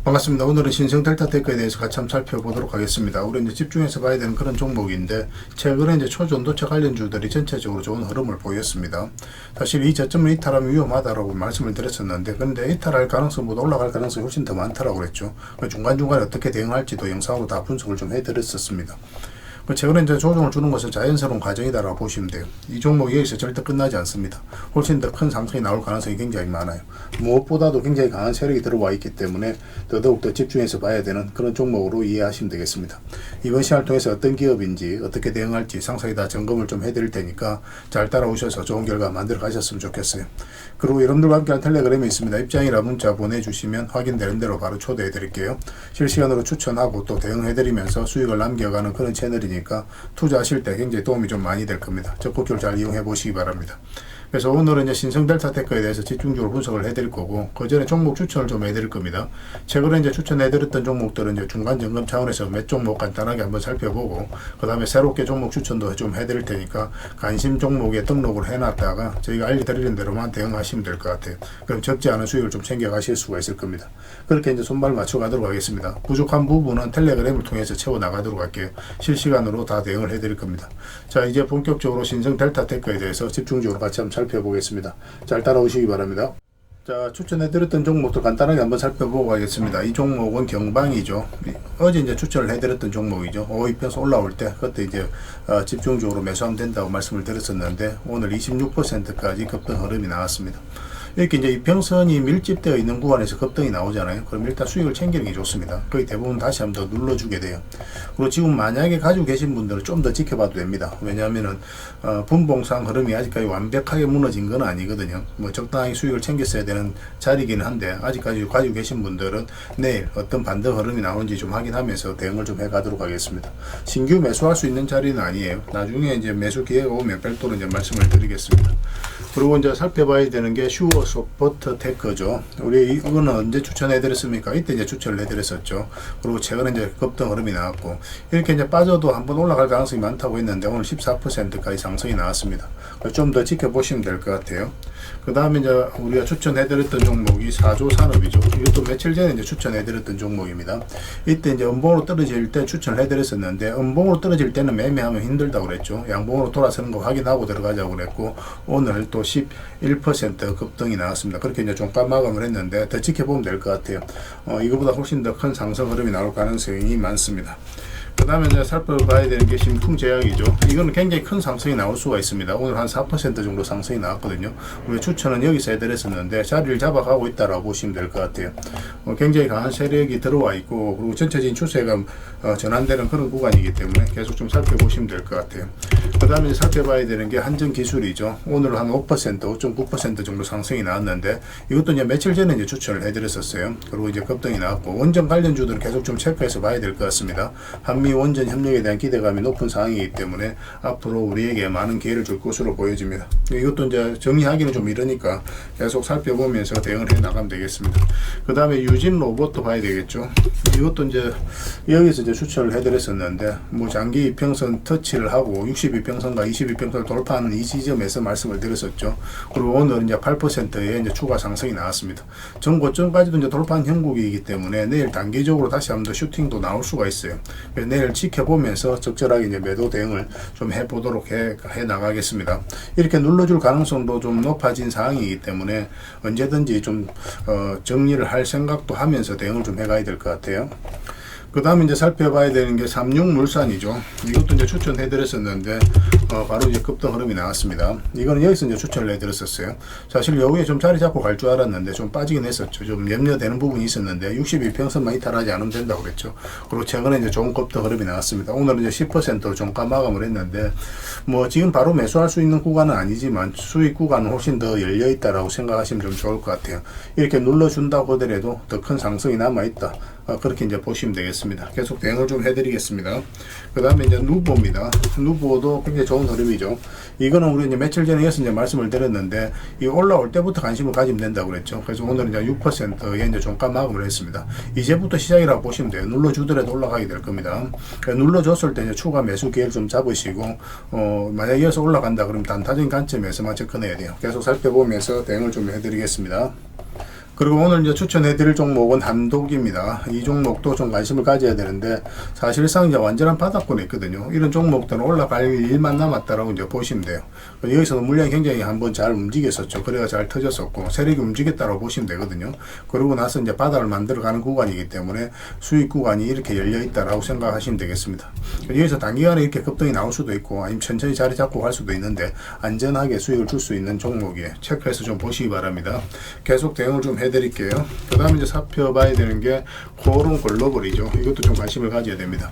반갑습니다. 오늘은 신성 델타테크에 대해서 같이 한번 살펴보도록 하겠습니다. 우리 이제 집중해서 봐야 되는 그런 종목인데, 최근에 이제 초전도체 관련주들이 전체적으로 좋은 흐름을 보였습니다. 사실 이 저점을 이탈하면 위험하다라고 말씀을 드렸었는데, 근데 이탈할 가능성보다 올라갈 가능성이 훨씬 더 많다라고 그랬죠. 중간중간에 어떻게 대응할지도 영상으로 다 분석을 좀 해드렸었습니다. 최근에 이제 조정을 주는 것은 자연스러운 과정이다라고 보시면 돼요. 이 종목이 여기서 절대 끝나지 않습니다. 훨씬 더 큰 상승이 나올 가능성이 굉장히 많아요. 무엇보다도 굉장히 강한 세력이 들어와 있기 때문에 더더욱 집중해서 봐야 되는 그런 종목으로 이해하시면 되겠습니다. 이번 시간을 통해서 어떤 기업인지 어떻게 대응할지 상세히 다 점검을 좀 해드릴 테니까 잘 따라오셔서 좋은 결과 만들어 가셨으면 좋겠어요. 그리고 여러분들과 함께한 텔레그램이 있습니다. 입장이라 문자 보내주시면 확인되는 대로 바로 초대해 드릴게요. 실시간으로 추천하고 또 대응해 드리면서 수익을 남겨가는 그런 채널이니까 투자하실 때 굉장히 도움이 좀 많이 될 겁니다. 적극적으로 잘 이용해 보시기 바랍니다. 그래서 오늘은 이제 신성 델타테크에 대해서 집중적으로 분석을 해드릴 거고, 그 전에 종목 추천을 좀 해드릴 겁니다. 최근에 이제 추천해드렸던 종목들은 이제 중간 점검 차원에서 몇 종목 간단하게 한번 살펴보고, 그 다음에 새롭게 종목 추천도 좀 해드릴 테니까 관심 종목에 등록을 해놨다가 저희가 알려드리는 대로만 대응하시면 될 것 같아요. 그럼 적지 않은 수익을 좀 챙겨가실 수가 있을 겁니다. 그렇게 이제 손발 맞춰가도록 하겠습니다. 부족한 부분은 텔레그램을 통해서 채워나가도록 할게요. 실시간으로 다 대응을 해드릴 겁니다. 자, 이제 본격적으로 신성 델타테크에 대해서 집중적으로 같이 한번 살펴보겠습니다. 잘 따라오시기 바랍니다. 자, 추천해드렸던 종목도 간단하게 한번 살펴보고 가겠습니다. 이 종목은 경방이죠. 어제 이제 추천을 해드렸던 종목이죠. 5이평선 올라올 때 그때 이제 집중적으로 매수하면 된다고 말씀을 드렸었는데, 오늘 26%까지 급등 흐름이 나왔습니다. 이렇게 이제 이평선이 밀집되어 있는 구간에서 급등이 나오잖아요. 그럼 일단 수익을 챙기는 게 좋습니다. 거의 대부분 다시 한번 더 눌러주게 돼요. 그리고 지금 만약에 가지고 계신 분들은 좀 더 지켜봐도 됩니다. 왜냐하면은 분봉상 흐름이 아직까지 완벽하게 무너진 건 아니거든요. 뭐 적당히 수익을 챙겼어야 되는 자리이긴 한데, 아직까지 가지고 계신 분들은 내일 어떤 반등 흐름이 나오는지 좀 확인하면서 대응을 좀 해가도록 하겠습니다. 신규 매수할 수 있는 자리는 아니에요. 나중에 이제 매수 기회가 오면 별도로 이제 말씀을 드리겠습니다. 그리고 이제 살펴봐야 되는 게 슈어 소프트 테크죠. 우리 이거는 언제 추천해 드렸습니까? 이때 이제 추천을 해 드렸었죠. 그리고 최근에 이제 급등 흐름이 나왔고, 이렇게 이제 빠져도 한번 올라갈 가능성이 많다고 했는데 오늘 14%까지 상승이 나왔습니다. 좀 더 지켜보시면 될 것 같아요. 그 다음에 이제 우리가 추천해 드렸던 종목이 사조산업이죠. 이것도 며칠 전에 이제 추천해 드렸던 종목입니다. 이때 이제 음봉으로 떨어질 때 추천을 해 드렸었는데, 음봉으로 떨어질 때는 매매하면 힘들다고 그랬죠. 양봉으로 돌아서는 거 확인하고 들어가자고 그랬고, 오늘 또 11% 급등이 나왔습니다. 그렇게 이제 종가 마감을 했는데 더 지켜보면 될 것 같아요. 이거보다 훨씬 더 큰 상승 흐름이 나올 가능성이 많습니다. 그 다음에 이제 살펴봐야 되는 게 심풍제약이죠. 이거는 굉장히 큰 상승이 나올 수가 있습니다. 오늘 한 4% 정도 상승이 나왔거든요. 우리 추천은 여기서 해드렸었는데 자리를 잡아가고 있다라고 보시면 될 것 같아요. 굉장히 강한 세력이 들어와 있고, 그리고 전체적인 추세가 전환되는 그런 구간이기 때문에 계속 좀 살펴보시면 될 것 같아요. 그 다음에 살펴봐야 되는 게 한전기술이죠. 오늘 한 5%, 5.9% 정도 상승이 나왔는데, 이것도 이제 며칠 전에 이제 추천을 해드렸었어요. 그리고 이제 급등이 나왔고, 원전 관련주들은 계속 좀 체크해서 봐야 될 것 같습니다. 한미 원전 협력에 대한 기대감이 높은 상황이기 때문에 앞으로 우리에게 많은 기회를 줄 것으로 보여집니다. 이것도 이제 정리하기는 좀 이러니까 계속 살펴보면서 대응을 해 나가면 되겠습니다. 그 다음에 유진 로봇도 봐야 되겠죠. 이것도 이제 여기서 이제 추천을 해드렸었는데, 뭐 장기 이평선 터치를 하고 62평선과 22평선을 돌파하는 이 지점에서 말씀을 드렸었죠. 그리고 오늘 이제 8%의 이제 추가 상승이 나왔습니다. 전 고점까지도 이제 돌파한 형국이기 때문에 내일 단기적으로 다시 한번 더 슈팅도 나올 수가 있어요. 내일 지켜보면서 적절하게 이제 매도 대응을 좀 해보도록 해 나가겠습니다. 이렇게 눌러줄 가능성도 좀 높아진 상황이기 때문에 언제든지 좀 정리를 할 생각도 하면서 대응을 좀 해가야 될 것 같아요. 그 다음에 이제 살펴봐야 되는 게 삼육물산이죠. 이것도 이제 추천해드렸었는데, 바로 이제 급등 흐름이 나왔습니다. 이거는 여기서 이제 추천을 해드렸었어요. 사실 여기에 좀 자리 잡고 갈 줄 알았는데 좀 빠지긴 했었죠. 좀 염려되는 부분이 있었는데 62평선만 이탈하지 않으면 된다고 그랬죠. 그리고 최근에 이제 좋은 급등 흐름이 나왔습니다. 오늘은 이제 10%로 종가 마감을 했는데, 뭐 지금 바로 매수할 수 있는 구간은 아니지만 수익 구간은 훨씬 더 열려 있다라고 생각하시면 좀 좋을 것 같아요. 이렇게 눌러준다고 하더라도 더 큰 상승이 남아 있다. 그렇게 이제 보시면 되겠습니다. 계속 대응을 좀 해드리겠습니다. 그 다음에 이제 누보입니다. 누보도 굉장히 좋은 흐름이죠. 이거는 우리 이제 며칠 전에 이제 말씀을 드렸는데, 이 올라올 때부터 관심을 가지면 된다고 그랬죠. 그래서 오늘은 이제 6%의 이제 종가 마감을 했습니다. 이제부터 시작이라고 보시면 돼요. 눌러주더라도 올라가게 될 겁니다. 눌러줬을 때 이제 추가 매수 기회를 좀 잡으시고, 만약 이어서 올라간다 그러면 단타적인 관점에서만 접근해야 돼요. 계속 살펴보면서 대응을 좀 해드리겠습니다. 그리고 오늘 이제 추천해드릴 종목은 한독입니다. 이 종목도 좀 관심을 가져야 되는데 사실상 이제 완전한 바닥권에 있거든요. 이런 종목들은 올라갈 일만 남았다라고 이제 보시면 돼요. 여기서도 물량이 굉장히 한번 잘 움직였었죠. 그래가 잘 터졌었고 세력이 움직였다고 보시면 되거든요. 그러고 나서 이제 바닥을 만들어가는 구간이기 때문에 수익 구간이 이렇게 열려 있다라고 생각하시면 되겠습니다. 여기서 단기간에 이렇게 급등이 나올 수도 있고 아니면 천천히 자리 잡고 갈 수도 있는데 안전하게 수익을 줄 수 있는 종목이에요. 체크해서 좀 보시기 바랍니다. 계속 대응을 좀 해드릴게요. 그 다음에 이제 살펴봐야 되는 게 코오롱 글로벌이죠. 이것도 좀 관심을 가져야 됩니다.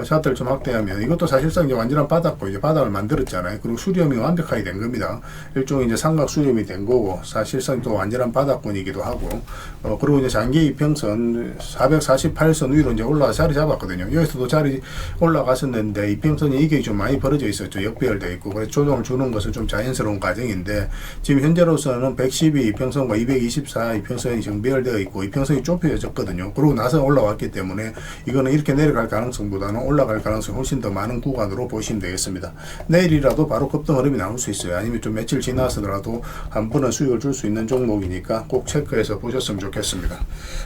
차트를 좀 확대하면 이것도 사실상 이제 완전한 바닥고 이제 바닥을 만들었잖아요. 그리고 수렴이 완벽하게 된 겁니다. 일종의 이제 삼각 수렴이 된 거고 사실상 또 완전한 바닥권이기도 하고 그리고 이제 장기 이평선 448선 위로 이제 올라가 자리 잡았거든요. 여기서도 자리 올라갔었는데 이평선이 이게 좀 많이 벌어져 있었죠. 역배열되어 있고 그래서 조정을 주는 것은 좀 자연스러운 과정인데 지금 현재로서는 112 이평선과 224 이평선이 정배열되어 있고 이평선이 좁혀졌거든요. 그러고 나서 올라왔기 때문에 이거는 이렇게 내려갈 가능성보다는 올라갈 가능성이 훨씬 더 많은 구간으로 보시면 되겠습니다. 내일이라도 바로 급등 흐름이 나올 수 있어요. 아니면 좀 며칠 지나서더라도 한 번은 수익을 줄 수 있는 종목이니까 꼭 체크해서 보셨으면 좋겠습니다.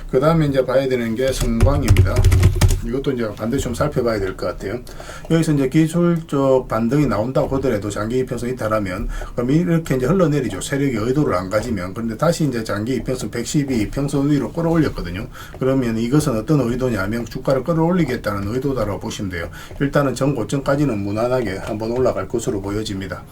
그 다음에 이제 봐야 되는 게 성광입니다. 이것도 이제 반드시 좀 살펴봐야 될 것 같아요. 여기서 이제 기술적 반등이 나온다고 하더라도 장기 이평선 이탈하면 그럼 이렇게 이제 흘러내리죠. 세력이 의도를 안 가지면. 그런데 다시 이제 장기 이평선 112 이평선 위로 끌어올렸거든요. 그러면 이것은 어떤 의도냐면 주가를 끌어올리겠다는 의도다라고 보시면 돼요. 일단은 전고점까지는 무난하게 한번 올라갈 것으로 보여집니다.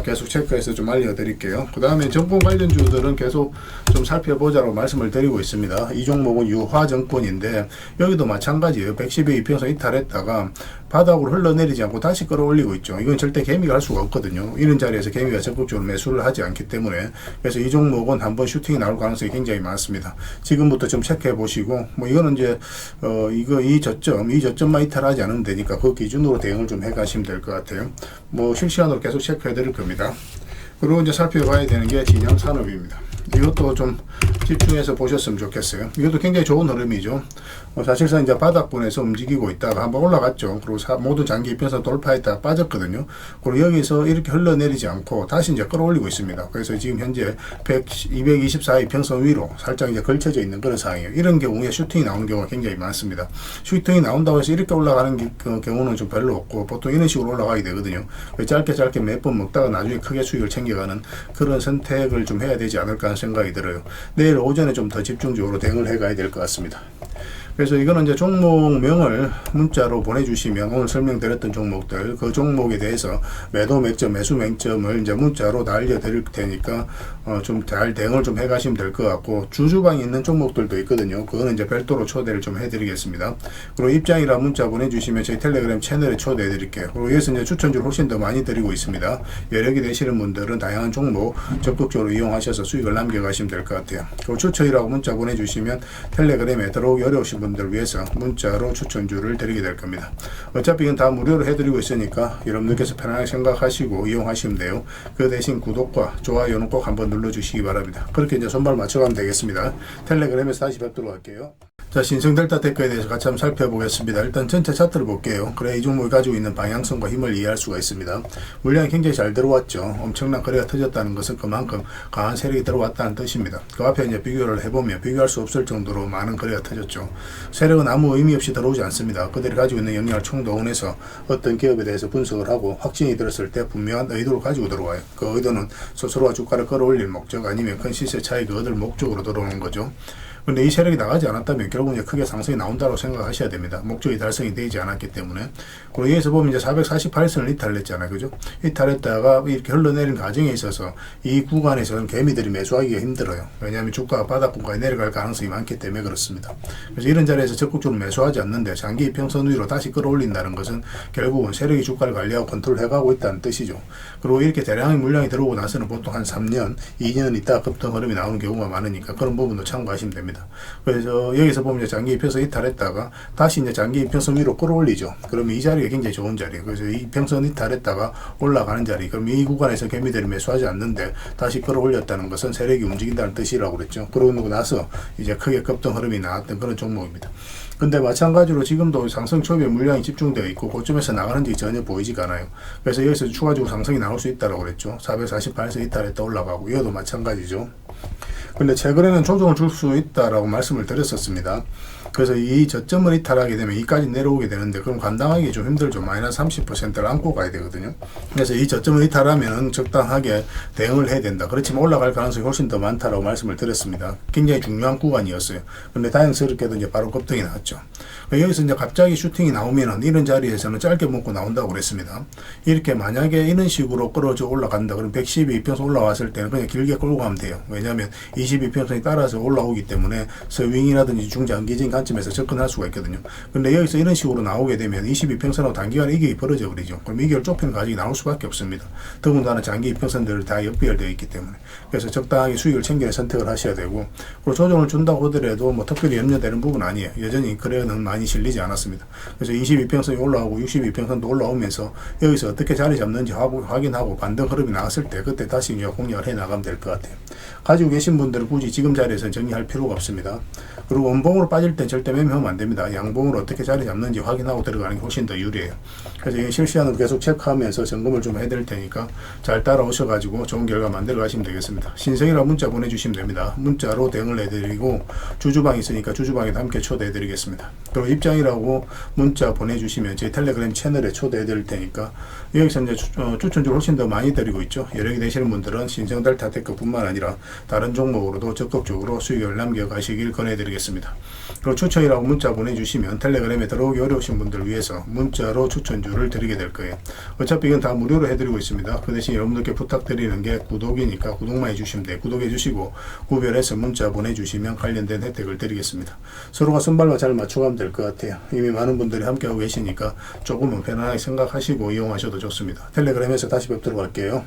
계속 체크해서 좀 알려드릴게요. 그 다음에 정권 관련주들은 계속 좀 살펴보자고 말씀을 드리고 있습니다. 이 종목은 유화증권인데 여기도 마찬가지예요. 112 이평선 이탈했다가 바닥으로 흘러내리지 않고 다시 끌어올리고 있죠. 이건 절대 개미가 할 수가 없거든요. 이런 자리에서 개미가 적극적으로 매수를 하지 않기 때문에 그래서 이 종목은 한번 슈팅이 나올 가능성이 굉장히 많습니다. 지금부터 좀 체크해 보시고 뭐 이거는 이제 이 저점만 이탈하지 않으면 되니까 그 기준으로 대응을 좀 해 가시면 될 것 같아요. 뭐 실시간으로 계속 체크해 드릴 겁니다. 그리고 이제 살펴봐야 되는 게 진양산업입니다. 이것도 좀 집중해서 보셨으면 좋겠어요. 이것도 굉장히 좋은 흐름이죠. 사실상 이제 바닥권에서 움직이고 있다가 한번 올라갔죠. 그리고 모든 장기 이평선 돌파했다가 빠졌거든요. 그리고 여기서 이렇게 흘러내리지 않고 다시 이제 끌어올리고 있습니다. 그래서 지금 현재 224 이평선 위로 살짝 이제 걸쳐져 있는 그런 상황이에요. 이런 경우에 슈팅이 나오는 경우가 굉장히 많습니다. 슈팅이 나온다고 해서 이렇게 올라가는 경우는 좀 별로 없고 보통 이런 식으로 올라가게 되거든요. 짧게 몇 번 먹다가 나중에 크게 수익을 챙겨가는 그런 선택을 좀 해야 되지 않을까 하는 생각이 들어요. 내일 오전에 좀 더 집중적으로 대응을 해 가야 될 것 같습니다. 그래서 이거는 이제 종목명을 문자로 보내주시면 오늘 설명드렸던 종목들 그 종목에 대해서 매도 맥점, 매수 맥점을 이제 문자로 다 알려드릴 테니까 좀 잘 대응을 좀 해가시면 될 것 같고 주주방에 있는 종목들도 있거든요. 그거는 이제 별도로 초대를 좀 해드리겠습니다. 그리고 입장이라 문자 보내주시면 저희 텔레그램 채널에 초대해드릴게요. 그리고 여기서 이제 추천주를 훨씬 더 많이 드리고 있습니다. 여력이 되시는 분들은 다양한 종목 적극적으로 이용하셔서 수익을 남겨가시면 될 것 같아요. 그리고 추천이라고 문자 보내주시면 텔레그램에 들어오기 어려우신 분들 위해서 문자로 추천주를 드리게 될 겁니다. 어차피 이건 다 무료로 해드리고 있으니까 여러분들께서 편하게 생각하시고 이용하시면 돼요. 그 대신 구독과 좋아요는 꼭 한번 눌러주시기 바랍니다. 그렇게 이제 손발 맞춰가면 되겠습니다. 텔레그램에서 다시 뵙도록 할게요. 자, 신성델타 테크에 대해서 같이 한번 살펴보겠습니다. 일단 전체 차트를 볼게요. 그래야 이 종목이 가지고 있는 방향성과 힘을 이해할 수가 있습니다. 물량이 굉장히 잘 들어왔죠. 엄청난 거래가 터졌다는 것은 그만큼 강한 세력이 들어왔다는 뜻입니다. 그 앞에 이제 비교를 해보면 비교할 수 없을 정도로 많은 거래가 터졌죠. 세력은 아무 의미 없이 들어오지 않습니다. 그들이 가지고 있는 역량을 총동원해서 어떤 기업에 대해서 분석을 하고 확진이 들었을 때 분명한 의도를 가지고 들어와요. 그 의도는 스스로가 주가를 끌어올릴 목적 아니면 큰 시세 차익을 얻을 목적으로 들어오는 거죠. 근데 이 세력이 나가지 않았다면 결국 이제 크게 상승이 나온다고 생각하셔야 됩니다. 목적이 달성이 되지 않았기 때문에. 그리고 여기서 보면 이제 448선을 이탈했잖아요. 그죠? 이탈했다가 이렇게 흘러내린 과정에 있어서 이 구간에서는 개미들이 매수하기가 힘들어요. 왜냐하면 주가가 바닥권까지 내려갈 가능성이 많기 때문에 그렇습니다. 그래서 이런 자리에서 적극적으로 매수하지 않는데 장기 이평선 위로 다시 끌어올린다는 것은 결국은 세력이 주가를 관리하고 컨트롤해가고 있다는 뜻이죠. 그리고 이렇게 대량의 물량이 들어오고 나서는 보통 한 3년, 2년 있다가 급등 흐름이 나오는 경우가 많으니까 그런 부분도 참고하시면 됩니다. 그래서 여기서 보면 이제 장기 이평선 이탈했다가 다시 이제 장기 이평선 위로 끌어올리죠. 그러면 이 자리가 굉장히 좋은 자리예요. 그래서 이 이평선 이탈했다가 올라가는 자리. 그럼 이 구간에서 개미들이 매수하지 않는데 다시 끌어올렸다는 것은 세력이 움직인다는 뜻이라고 그랬죠. 그러고 나서 이제 크게 급등 흐름이 나왔던 그런 종목입니다. 근데 마찬가지로 지금도 상승 초입에 물량이 집중되어 있고 고점에서 나가는 지 전혀 보이지가 않아요. 그래서 여기서 추가적으로 상승이 나올 수 있다고 그랬죠. 448에서 이탈했다 올라가고 이것도 마찬가지죠. 근데 최근에는 조정을 줄 수 있다라고 말씀을 드렸었습니다. 그래서 이 저점을 이탈하게 되면 이까지 내려오게 되는데 그럼 감당하기 좀 힘들죠. 마이너스 30%를 안고 가야 되거든요. 그래서 이 저점을 이탈하면 적당하게 대응을 해야 된다. 그렇지만 올라갈 가능성이 훨씬 더 많다라고 말씀을 드렸습니다. 굉장히 중요한 구간이었어요. 근데 다행스럽게도 이제 바로 급등이 나왔죠. 여기서 이제 갑자기 슈팅이 나오면은 이런 자리에서는 짧게 먹고 나온다고 그랬습니다. 이렇게 만약에 이런 식으로 끌어져 올라간다. 그럼 112평선 올라왔을 때는 그냥 길게 끌고 가면 돼요. 왜냐하면 22평선이 따라서 올라오기 때문에 스윙이라든지 중장기적인 관점에서 접근할 수가 있거든요. 근데 여기서 이런 식으로 나오게 되면 22평선하고 단기간에 이격이 벌어져 버리죠. 그럼 이격을 좁히는 가격이 나올 수밖에 없습니다. 더군다나 장기 이평선들을 다 역비열되어 있기 때문에. 그래서 적당하게 수익을 챙기는 선택을 하셔야 되고, 그리고 조정을 준다고 하더라도 뭐 특별히 염려되는 부분 아니에요. 여전히 거래는 많이 실리지 않았습니다. 그래서 22평선이 올라오고 62평선도 올라오면서 여기서 어떻게 자리 잡는지 확인하고 반등 흐름이 나왔을 때 그때 다시 공략을 해 나가면 될 것 같아요. 가지고 계신 분들은 굳이 지금 자리에서 정리할 필요가 없습니다. 그리고 원봉으로 빠질 때 절대 매매하면 안 됩니다. 양봉으로 어떻게 자리 잡는지 확인하고 들어가는 게 훨씬 더 유리해요. 그래서 실시간으로 계속 체크하면서 점검을 좀 해드릴 테니까 잘 따라오셔가지고 좋은 결과 만들어 가시면 되겠습니다. 신성이라 문자 보내주시면 됩니다. 문자로 대응을 해드리고 주주방 있으니까 주주방에도 함께 초대해드리겠습니다. 그리고 입장이라고 문자 보내주시면 제 텔레그램 채널에 초대해드릴 테니까 여기서 이제 추천주를 훨씬 더 많이 드리고 있죠. 여력이 되시는 분들은 신성달타테크 뿐만 아니라 다른 종목으로도 적극적으로 수익을 남겨가시길 권해드리겠습니다. 그리고 추천이라고 문자 보내주시면 텔레그램에 들어오기 어려우신 분들 위해서 문자로 추천주를 드리게 될 거예요. 어차피 이건 다 무료로 해드리고 있습니다. 그 대신 여러분들께 부탁드리는 게 구독이니까 구독만 해주시면 돼요. 구독해주시고 구별해서 문자 보내주시면 관련된 혜택을 드리겠습니다. 서로가 손발과 잘 맞춰가면 될 것 같아요. 이미 많은 분들이 함께하고 계시니까 조금은 편안하게 생각하시고 이용하셔도 좋습니다. 텔레그램에서 다시 뵙도록 할게요.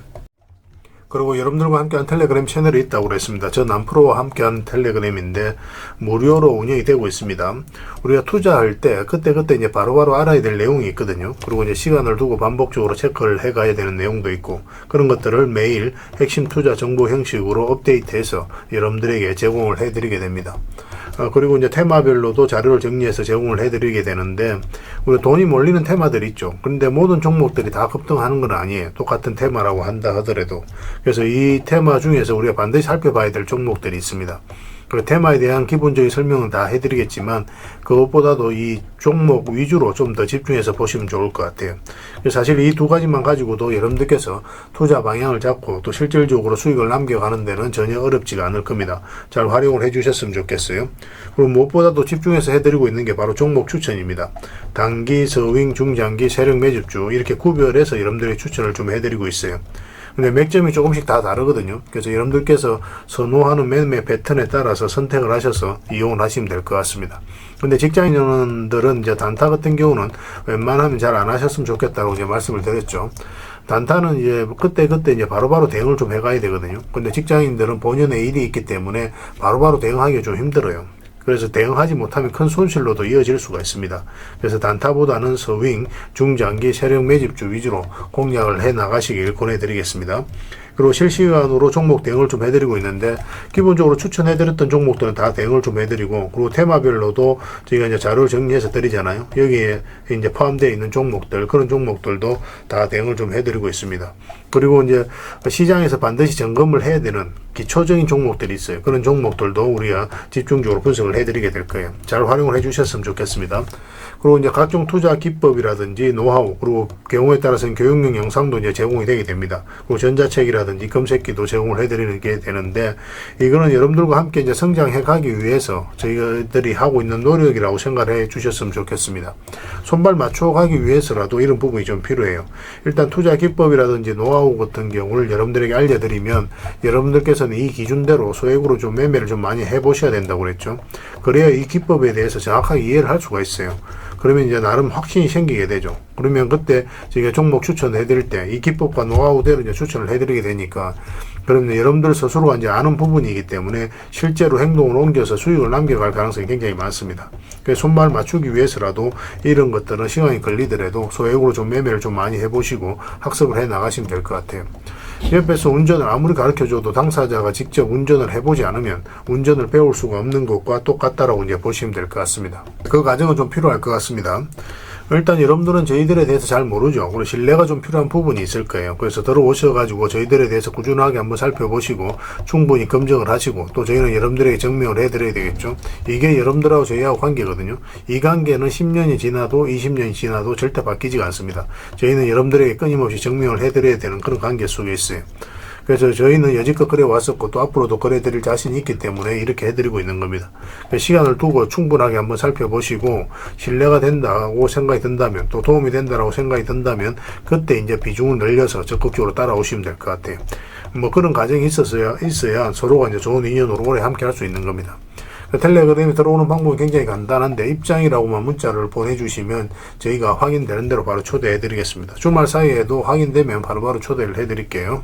그리고 여러분들과 함께한 텔레그램 채널이 있다고 그랬습니다. 저 남프로와 함께한 텔레그램인데 무료로 운영이 되고 있습니다. 우리가 투자할 때 그때 이제 바로바로 알아야 될 내용이 있거든요. 그리고 이제 시간을 두고 반복적으로 체크를 해가야 되는 내용도 있고 그런 것들을 매일 핵심 투자 정보 형식으로 업데이트해서 여러분들에게 제공을 해드리게 됩니다. 그리고 이제 테마별로도 자료를 정리해서 제공을 해드리게 되는데 우리 돈이 몰리는 테마들이 있죠. 그런데 모든 종목들이 다 급등하는 건 아니에요. 똑같은 테마라고 한다 하더라도. 그래서 이 테마 중에서 우리가 반드시 살펴봐야 될 종목들이 있습니다. 그 테마에 대한 기본적인 설명은 다 해드리겠지만 그것보다도 이 종목 위주로 좀 더 집중해서 보시면 좋을 것 같아요. 사실 이 두 가지만 가지고도 여러분들께서 투자 방향을 잡고 또 실질적으로 수익을 남겨가는 데는 전혀 어렵지가 않을 겁니다. 잘 활용을 해주셨으면 좋겠어요. 그리고 무엇보다도 집중해서 해드리고 있는 게 바로 종목 추천입니다. 단기, 서윙, 중장기, 세력 매집주 이렇게 구별해서 여러분들의 추천을 좀 해드리고 있어요. 근데 맥점이 조금씩 다 다르거든요. 그래서 여러분들께서 선호하는 매매 패턴에 따라서 선택을 하셔서 이용을 하시면 될 것 같습니다. 근데 직장인들은 이제 단타 같은 경우는 웬만하면 잘 안 하셨으면 좋겠다고 이제 말씀을 드렸죠. 단타는 이제 그때 이제 바로바로 대응을 좀 해가야 되거든요. 근데 직장인들은 본연의 일이 있기 때문에 바로바로 대응하기가 좀 힘들어요. 그래서 대응하지 못하면 큰 손실로도 이어질 수가 있습니다. 그래서 단타보다는 서윙, 중장기, 세력 매집주 위주로 공략을 해 나가시길 권해드리겠습니다. 그리고 실시간으로 종목 대응을 좀 해드리고 있는데 기본적으로 추천해드렸던 종목들은 다 대응을 좀 해드리고 그리고 테마별로도 저희가 이제 자료를 정리해서 드리잖아요. 여기에 이제 포함되어 있는 종목들 그런 종목들도 다 대응을 좀 해드리고 있습니다. 그리고 이제 시장에서 반드시 점검을 해야 되는 기초적인 종목들이 있어요. 그런 종목들도 우리가 집중적으로 분석을 해드리게 될 거예요. 잘 활용을 해주셨으면 좋겠습니다. 그리고 이제 각종 투자 기법이라든지 노하우 그리고 경우에 따라서는 교육용 영상도 이제 제공이 되게 됩니다. 그리고 전자책이라든지 검색기도 제공을 해드리는 게 되는데 이거는 여러분들과 함께 이제 성장해 가기 위해서 저희들이 하고 있는 노력이라고 생각해 주셨으면 좋겠습니다. 손발 맞춰 가기 위해서라도 이런 부분이 좀 필요해요. 일단 투자 기법이라든지 노하우 같은 경우를 여러분들에게 알려드리면 여러분들께서는 이 기준대로 소액으로 좀 매매를 좀 많이 해보셔야 된다고 그랬죠. 그래야 이 기법에 대해서 정확하게 이해를 할 수가 있어요. 그러면 이제 나름 확신이 생기게 되죠. 그러면 그때 저희가 종목 추천을 해드릴 때 이 기법과 노하우대로 이제 추천을 해드리게 되니까 그러면 여러분들 스스로가 이제 아는 부분이기 때문에 실제로 행동을 옮겨서 수익을 남겨갈 가능성이 굉장히 많습니다. 그래서 손발 맞추기 위해서라도 이런 것들은 시간이 걸리더라도 소액으로 좀 매매를 좀 많이 해보시고 학습을 해 나가시면 될 것 같아요. 옆에서 운전을 아무리 가르쳐줘도 당사자가 직접 운전을 해보지 않으면 운전을 배울 수가 없는 것과 똑같다라고 이제 보시면 될 것 같습니다. 그 과정은 좀 필요할 것 같습니다. 일단 여러분들은 저희들에 대해서 잘 모르죠. 그리고 신뢰가 좀 필요한 부분이 있을 거예요. 그래서 들어오셔가지고 저희들에 대해서 꾸준하게 한번 살펴보시고 충분히 검증을 하시고, 또 저희는 여러분들에게 증명을 해드려야 되겠죠. 이게 여러분들하고 저희하고 관계거든요. 이 관계는 10년이 지나도 20년이 지나도 절대 바뀌지가 않습니다. 저희는 여러분들에게 끊임없이 증명을 해드려야 되는 그런 관계 속에 있어요. 그래서 저희는 여지껏 그래 왔었고 또 앞으로도 그래 드릴 자신이 있기 때문에 이렇게 해드리고 있는 겁니다. 시간을 두고 충분하게 한번 살펴보시고 신뢰가 된다고 생각이 든다면, 또 도움이 된다고 생각이 든다면 그때 이제 비중을 늘려서 적극적으로 따라오시면 될 것 같아요. 뭐 그런 과정이 있어야 서로가 이제 좋은 인연으로 오래 함께 할 수 있는 겁니다. 텔레그램에 들어오는 방법이 굉장히 간단한데, 입장이라고만 문자를 보내주시면 저희가 확인되는 대로 바로 초대해 드리겠습니다. 주말 사이에도 확인되면 바로바로 초대를 해 드릴게요.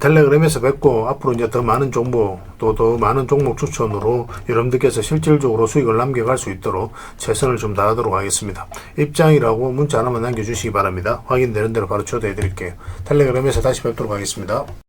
텔레그램에서 뵙고, 앞으로 이제 더 많은 정보, 또 더 많은 종목 추천으로 여러분들께서 실질적으로 수익을 남겨갈 수 있도록 최선을 좀 다하도록 하겠습니다. 입장이라고 문자 하나만 남겨주시기 바랍니다. 확인되는 대로 바로 초대해 드릴게요. 텔레그램에서 다시 뵙도록 하겠습니다.